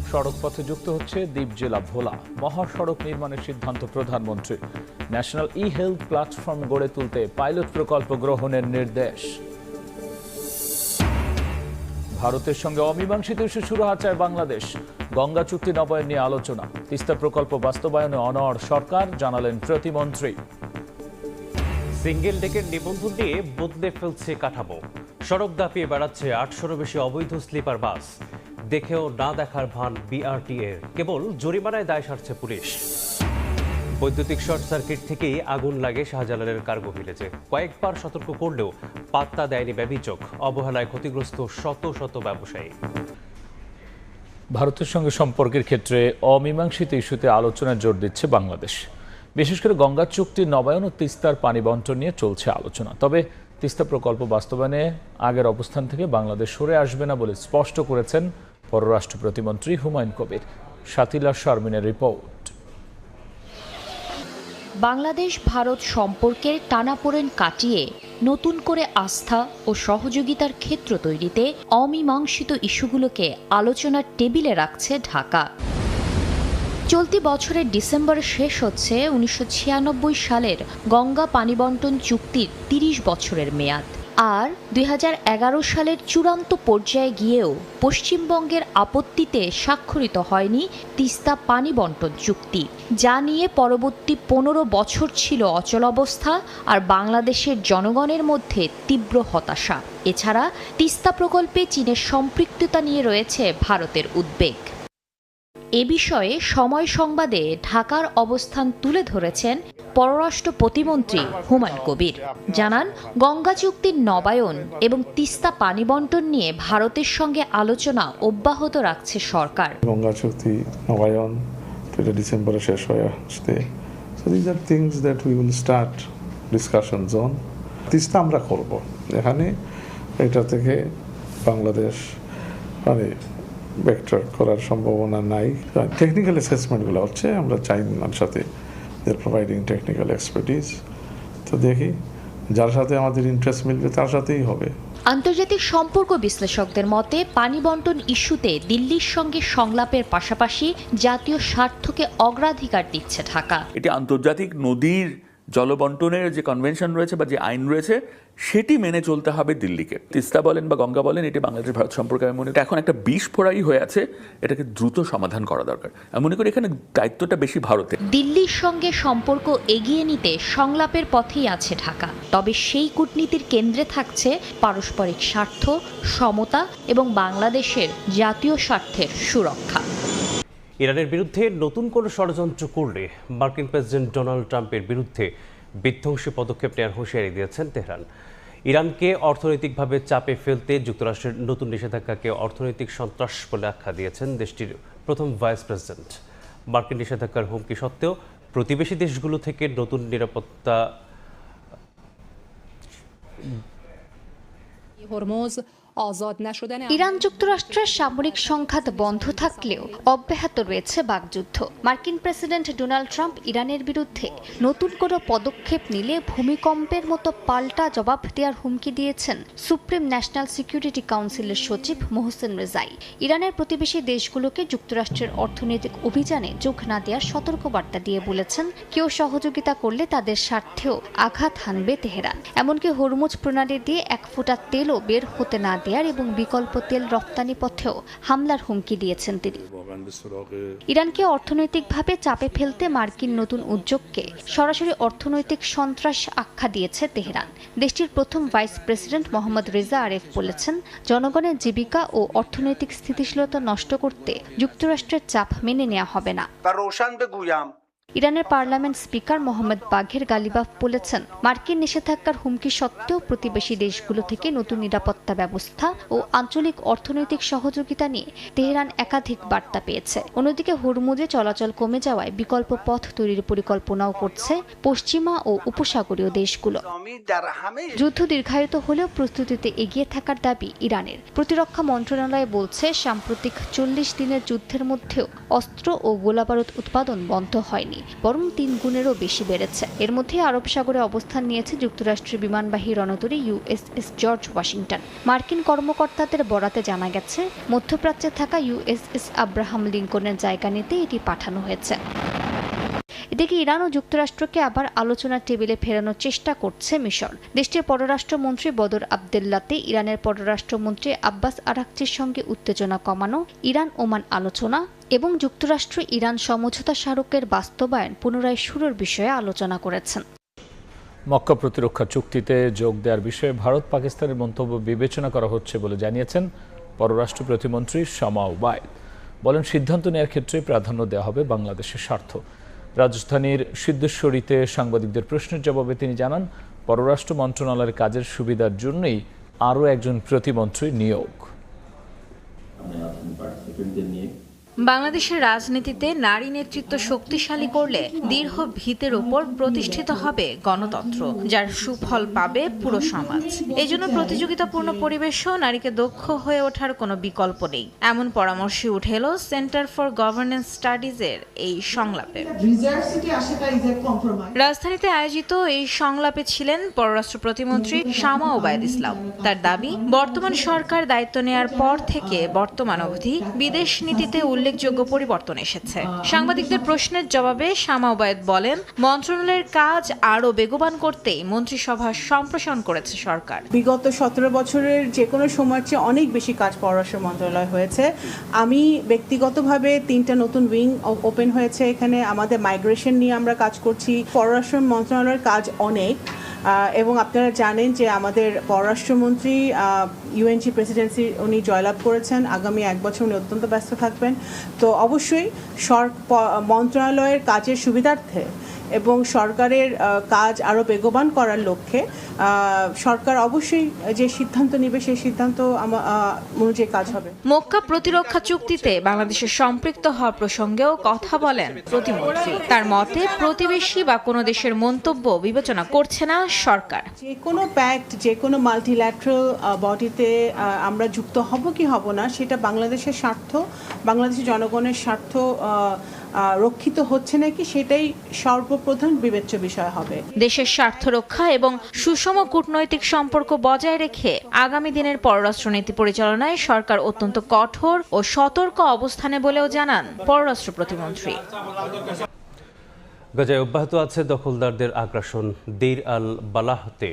সড়ক পথে যুক্ত হচ্ছে দ্বীপ জেলা ভোলা। মহাসড়ক নির্মাণের সিদ্ধান্ত প্রধানমন্ত্রীর। ন্যাশনাল ই হেলথ প্ল্যাটফর্ম গড়ে তুলতে পাইলট প্রকল্প গ্রহণের নির্দেশ। ভারতের সঙ্গে অমীমাংসিত ইস্যু সুরাহা চায় বাংলাদেশ। গঙ্গা চুক্তি নবায়ন নিয়ে আলোচনা। তিস্তা প্রকল্প বাস্তবায়নে অনড় সরকার, জানালেন প্রতিমন্ত্রী। সিঙ্গেল ডেকের নিবন্ধন দিয়ে বদলে ফেলছে কাঠামো। সড়ক দাপিয়ে বেড়াচ্ছে ৮০০-রও বেশি অবৈধ স্লিপার বাস। দেখেও না দেখার ভান বিআরটিএর, কেবল জরিমানায় দায় সারছে পুলিশ। বৈদ্যুতিক শর্ট সার্কিট থেকেই আগুন লাগে শাহজালালের কার্গো ভিলেজে। কয়েকবার সতর্ক করলেও পাত্তা দেয়নি ব্যবিচক। অবহেলায় ক্ষতিগ্রস্ত শত শত ব্যবসায়ী। ভারতের সঙ্গে সম্পর্কের ক্ষেত্রে অমীমাংসিত ইস্যুতে আলোচনায় জোর দিচ্ছে বাংলাদেশ। বিশেষ করে গঙ্গা চুক্তি নবায়ন ও তিস্তার পানি বন্টন নিয়ে চলছে আলোচনা। তবে তিস্তা প্রকল্প বাস্তবায়নে আগের অবস্থান থেকে বাংলাদেশ সরে আসবে না বলে স্পষ্ট করেছেন পররাষ্ট্র প্রতিমন্ত্রী হুমায়ুন কবির। শাতিলা শারমিনের রিপোর্ট। বাংলাদেশ ভারত সম্পর্কের টানাপোড়েন কাটিয়ে নতুন করে আস্থা ও সহযোগিতার ক্ষেত্র তৈরিতে অমীমাংসিত ইস্যুগুলোকে আলোচনার টেবিলে রাখছে ঢাকা। চলতি বছরের ডিসেম্বরে শেষ হচ্ছে ১৯৯৬ সালের গঙ্গা পানি বন্টন চুক্তির ৩০ বছরের মেয়াদ। আর ২০১১ সালের চূড়ান্ত পর্যায়ে গিয়েও পশ্চিমবঙ্গের আপত্তিতে স্বাক্ষরিত হয়নি তিস্তা পানি বন্টন চুক্তি, যা নিয়ে পরবর্তী ১৫ বছর ছিল অচলাবস্থা আর বাংলাদেশের জনগণের মধ্যে তীব্র হতাশা। এছাড়া তিস্তা প্রকল্পে চীনের সম্পৃক্ততা নিয়ে রয়েছে ভারতের উদ্বেগ। এ বিষয়ে সময় সংবাদে ঢাকার অবস্থান তুলে ধরেছেন পররাষ্ট্র প্রতিমন্ত্রী হুমায়ুন কবির। জানান, গঙ্গা চুক্তির নবায়ন এবং তিস্তা পানি বন্টন নিয়ে ভারতের সঙ্গে আলোচনা অব্যাহত রাখছে সরকার। গঙ্গা চুক্তি নবায়ন ডিসেম্বরে শেষ হয়ে আসছে। So this R things that we will start discussions on. Teesta আমরা করব, এখানে এটা থেকে বাংলাদেশ মানে ব্যাকট্র্যাক করার সম্ভাবনা নাই। টেকনিক্যাল অ্যাসেসমেন্টগুলো হচ্ছে, আমরা চাইনার সাথে প্রোভাইডিং টেকনিক্যাল এক্সপার্টিস। তো দেখি, যার সাথে আমাদের ইন্টারেস্ট মিলবে তার সাথেই হবে। আন্তর্জাতিক সম্পর্ক বিশ্লেষকদের মতে পানি বন্টন ইস্যুতে দিল্লির সঙ্গে সংলাপের পাশাপাশি জাতীয় স্বার্থকে অগ্রাধিকার দিচ্ছে ঢাকা। এটি আন্তর্জাতিক নদীর জলবন্টনের যে কনভেনশন রয়েছে বা যে আইন রয়েছে সেটি মেনে চলতে হবে দিল্লিকে। তিস্তা বলেন বা গঙ্গা বলেন, এটি বাংলাদেশ ভারত সম্পর্কে আমি মনে করি এখন একটা বিস্ফোরাই হয়ে আছে, এটাকে দ্রুত সমাধান করা দরকার। আমি মনে করি এখানে দায়িত্বটা বেশি ভারতের। দিল্লির সঙ্গে সম্পর্ক এগিয়ে নিতে সংলাপের পথেই আছে ঢাকা। তবে সেই কূটনীতির কেন্দ্রে থাকছে পারস্পরিক স্বার্থ, সমতা এবং বাংলাদেশের জাতীয় স্বার্থের সুরক্ষা। ইরানের বিরুদ্ধে নতুন কোনো ষড়যন্ত্র করলে মার্কিন প্রেসিডেন্ট ডোনাল্ড ট্রাম্পের বিরুদ্ধে বিধ্বংসী পদক্ষেপ নেওয়ার হুঁশিয়ারি দিয়েছেন তেহরান। ইরানকে অর্থনৈতিকভাবে চাপে ফেলতে যুক্তরাষ্ট্রের নতুন নিষেধাজ্ঞাকে অর্থনৈতিক সন্ত্রাস বলে আখ্যা দিয়েছেন দেশটির প্রথম ভাইস প্রেসিডেন্ট। মার্কিন নিষেধাজ্ঞার হুমকি সত্ত্বেও প্রতিবেশী দেশগুলো থেকে নতুন নিরাপত্তা ইরান যুক্তরাষ্ট্রের সামরিক সংঘাত বন্ধ থাকলেও অব্যাহত রয়েছে বাকযুদ্ধ। মার্কিন প্রেসিডেন্ট ডোনাল্ড ট্রাম্প ইরানের বিরুদ্ধে নতুন কোনো পদক্ষেপ নিলে ভূমিকম্পের মতো পাল্টা জবাব দেওয়ার হুমকি দিয়েছেন সুপ্রিম ন্যাশনাল সিকিউরিটি কাউন্সিলের সচিব মোহসেন রেজাই। ইরানের প্রতিবেশী দেশগুলোকে যুক্তরাষ্ট্রের অর্থনৈতিক অভিযানে যোগ না দেওয়ার সতর্কবার্তা দিয়ে বলেছেন, কেউ সহযোগিতা করলে তাদের স্বার্থেও আঘাত হানবে তেহরান। এমনকি হরমুজ প্রণালী দিয়ে এক ফোঁটা তেলও বের হতে না দেয়ার এবং বিকল্প তেল রপ্তানি পথেও হামলার হুমকি দিয়েছেন তিনি। ইরানকে অর্থনৈতিকভাবে চাপে ফেলতে মার্কিন নতুন উদ্যোগকে সরাসরি অর্থনৈতিক সন্ত্রাস আখ্যা দিয়েছে তেহরান। দেশটির প্রথম ভাইস প্রেসিডেন্ট মোহাম্মদ রেজা আরেফ বলেছেন, জনগণের জীবিকা ও অর্থনৈতিক স্থিতিশীলতা নষ্ট করতে যুক্তরাষ্ট্রের চাপ মেনে নেওয়া হবে না। ইরানের পার্লামেন্ট স্পিকার মোহাম্মদ বাঘের গালিবাফ বলেছেন, মার্কিন নিষেধাজ্ঞার হুমকি সত্ত্বেও প্রতিবেশী দেশগুলো থেকে নতুন নিরাপত্তা ব্যবস্থা ও আঞ্চলিক অর্থনৈতিক সহযোগিতা নিয়ে তেহরান একাধিক বার্তা পেয়েছে। অন্যদিকে হরমুজে চলাচল কমে যাওয়ায় বিকল্প পথ তৈরির পরিকল্পনাও করছে পশ্চিমা ও উপসাগরীয় দেশগুলো। যুদ্ধ দীর্ঘায়িত হলেও প্রস্তুতিতে এগিয়ে থাকার দাবি ইরানের। প্রতিরক্ষা মন্ত্রণালয় বলছে, সাম্প্রতিক ৪০ দিনের যুদ্ধের মধ্যেও অস্ত্র ও গোলাবারুদ উৎপাদন বন্ধ হয়নি। বাড়েনি, বরং 3 গুণেরও বেশি বেড়েছে। এর মধ্যে আরব সাগরে অবস্থান নিয়েছে যুক্তরাষ্ট্রের বিমানবাহী রণতরী USS জর্জ ওয়াশিংটন। মার্কিন কর্মকর্তাদের বরাতে জানা গেছে, মধ্যপ্রাচ্যে থাকা USS আব্রাহাম লিঙ্কনের জায়গা নিতে এটি পাঠানো হয়েছে। এদিকে ইরান ও যুক্তরাষ্ট্রকে আবার আলোচনার টেবিলে ফেরানোর চেষ্টা করছে মিশর। দেশটির পররাষ্ট্রমন্ত্রী বদর আবদেল্লাতে ইরানের পররাষ্ট্রমন্ত্রী আব্বাস আরাকচির সঙ্গে উত্তেজনা কমানো, ইরান ওমান আলোচনা এবং যুক্তরাষ্ট্র ইরান সমঝোতা স্মারকের বাস্তবায়ন পুনরায় শুরুর বিষয়ে আলোচনা করেছেন। মক্কা প্রতিরক্ষা চুক্তিতে যোগ দেওয়ার বিষয়ে ভারত পাকিস্তানের মন্তব্য বিবেচনা করা হচ্ছে বলে জানিয়েছেন পররাষ্ট্র প্রতিমন্ত্রী শামা ওবায়দ। বলেন, সিদ্ধান্ত নেওয়ার ক্ষেত্রে প্রাধান্য দেওয়া হবে বাংলাদেশের স্বার্থ। রাজধানীর সিদ্ধেশ্বরীতে সাংবাদিকদের প্রশ্নের জবাবে তিনি জানান, পররাষ্ট্র মন্ত্রণালয়ের কাজের সুবিধার জন্যই আরও একজন প্রতিমন্ত্রী নিয়োগ। বাংলাদেশের রাজনীতিতে নারী নেতৃত্ব শক্তিশালী করলে দৃঢ় ভিতের উপর প্রতিষ্ঠিত হবে গণতন্ত্র, যার সুফল পাবে পুরো সমাজ। এজন্য প্রতিযোগিতাপূর্ণ পরিবেশেও নারীকে দক্ষ হয়ে ওঠার কোনো বিকল্প নেই, এমন পরামর্শে উঠে এলো সেন্টার ফর গভর্নেন্স স্টাডিজের এই সংলাপে। রাজধানীতে আয়োজিত এই সংলাপে ছিলেন পররাষ্ট্র প্রতিমন্ত্রী শামা ওবায়দ ইসলাম। তার দাবি, বর্তমান সরকার দায়িত্ব নেয়ার পর থেকে বর্তমান অবধি বিদেশ নীতিতে উল্লেখযোগ্য পরিবর্তন এসেছে। সাংবাদিকদের প্রশ্নের জবাবে শামা ওবায়দ বলেন, মন্ত্রণালয়ের কাজ আরও বেগবান করতেই মন্ত্রিসভা সম্প্রসারণ করেছে সরকার। বিগত 17 বছরের যে কোনো সময়ের চেয়ে অনেক বেশি কাজ পররাষ্ট্র মন্ত্রণালয় হয়েছে। আমি ব্যক্তিগতভাবে 3টা নতুন উইং ওপেন হয়েছে এখানে। আমাদের মাইগ্রেশন নিয়ে আমরা কাজ করছি। পররাষ্ট্র মন্ত্রণালয়ের কাজ অনেক, এবং আপনারা জানেন যে আমাদের পররাষ্ট্রমন্ত্রী UNG প্রেসিডেন্সি উনি জয়লাভ করেছেন। আগামী 1 বছর উনি অত্যন্ত ব্যস্ত থাকবেন। তো অবশ্যই মন্ত্রণালয়ের কাজের সুবিধার্থে এবং সরকারের কাজ আরও বেগবান করার লক্ষ্যে সরকার অবশ্যই যে সিদ্ধান্ত নেবে সেই সিদ্ধান্ত অনুযায়ী কাজ হবে। মক্কা প্রতিরক্ষা চুক্তিতে বাংলাদেশের সম্পৃক্ত হওয়া প্রসঙ্গেও কথা বলেন প্রতিমন্ত্রী। তার মতে, প্রতিবেশী বা কোনো দেশের মন্তব্য বিবেচনা করছে না সরকার। যে কোনো প্যাক্ট, যে কোনো মাল্টিল্যাটারাল বডিতে আমরা যুক্ত হব কি হব না, সেটা বাংলাদেশের স্বার্থ, বাংলাদেশের জনগণের স্বার্থ রক্ষিত হচ্ছে নাকি, সেটাই সর্বপ্রধান বিবেচ্য বিষয় হবে। দেশের স্বার্থ রক্ষা এবং সুষম কূটনৈতিক সম্পর্ক বজায় রেখে আগামী দিনের পররাষ্ট্রনীতি পরিচালনায় সরকার অত্যন্ত কঠোর ও সতর্ক অবস্থানে বলেও জানান পররাষ্ট্র প্রতিমন্ত্রী। গাজায় অব্যাহত আছে দখলদারদের আগ্রাসন। দেইর আল বালাহতে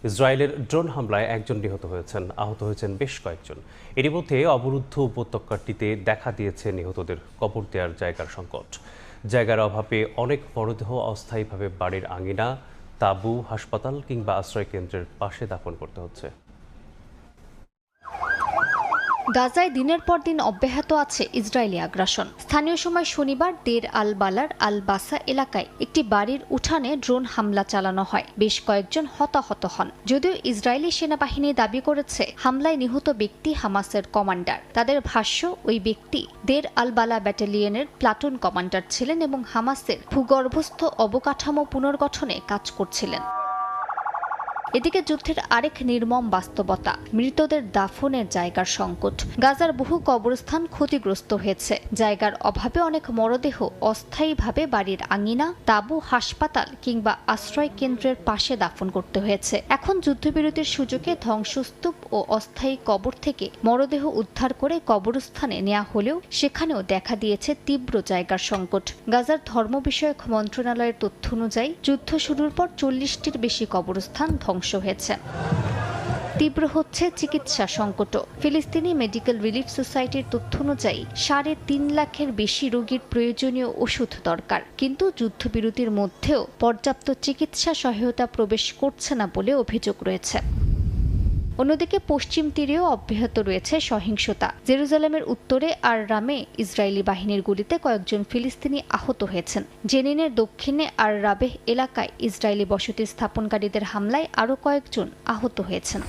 ইসরায়েলের ড্রোন হামলায় একজন নিহত হয়েছেন, আহত হয়েছেন বেশ কয়েকজন। এরই মধ্যে অবরুদ্ধ উপত্যকাটিতে দেখা দিয়েছে নিহতদের কবর দেওয়ার জায়গার সংকট। জায়গার অভাবে অনেক মরদেহ অস্থায়ীভাবে বাড়ির আঙিনা, তাঁবু, হাসপাতাল কিংবা আশ্রয় কেন্দ্রের পাশে দাফন করতে হচ্ছে। গাজায় দিনের পর দিন অব্যাহত আছে ইসরায়েলি আগ্রাসন। স্থানীয় সময় শনিবার দের আল বালার আল বাসা এলাকায় একটি বাড়ির উঠানে ড্রোন হামলা চালানো হয়। বেশ কয়েকজন হতাহত হন। যদিও ইসরায়েলি সেনাবাহিনী দাবি করেছে হামলায় নিহত ব্যক্তি হামাসের কমান্ডার। তাদের ভাষ্য, ওই ব্যক্তি দের আল বালা ব্যাটালিয়নের প্লাটুন কমান্ডার ছিলেন এবং হামাসের ভূগর্ভস্থ অবকাঠামো পুনর্গঠনে কাজ করছিলেন। এদিকে যুদ্ধের আরেক নির্মম বাস্তবতা, মৃতদের দাফনের জায়গার সংকট। গাজার বহু কবরস্থান ক্ষতিগ্রস্ত হয়েছে। জায়গার অভাবে অনেক মরদেহ অস্থায়ীভাবে বাড়ির আঙিনা, তাঁবু, হাসপাতাল কিংবা আশ্রয় কেন্দ্রের পাশে দাফন করতে হয়েছে। এখন যুদ্ধবিরতির সুযোগে ধ্বংসস্তূপ ও অস্থায়ী কবর থেকে মরদেহ উদ্ধার করে কবরস্থানে নেওয়া হলেও সেখানেও দেখা দিয়েছে তীব্র জায়গার সংকট। গাজার ধর্ম বিষয়ক মন্ত্রণালয়ের তথ্য অনুযায়ী যুদ্ধ শুরুর পর 40টির বেশি কবরস্থান ধ্বংস হয়েছে। তীব্র হচ্ছে চিকিৎসা সংকট। ফিলিস্তিনি মেডিকেল রিলিফ সোসাইটির তথ্য অনুযায়ী 3.5 লাখের বেশি রোগীর প্রয়োজনীয় ওষুধ দরকার, কিন্তু যুদ্ধবিরতির মধ্যেও পর্যাপ্ত চিকিৎসা সহায়তা প্রবেশ করছে না বলে অভিযোগ রয়েছে। অন্যদিকে পশ্চিম তীরেও অব্যাহত রয়েছে সহিংসতা। জেরুজালেমের উত্তরে আর রামে ইসরায়েলি বাহিনীর গুলিতে কয়েকজন ফিলিস্তিনি আহত হয়েছেন। জেনিনের দক্ষিণে আর রাবেহ এলাকায় ইসরায়েলি বসতি স্থাপনকারীদের হামলায় আরও কয়েকজন আহত হয়েছেন।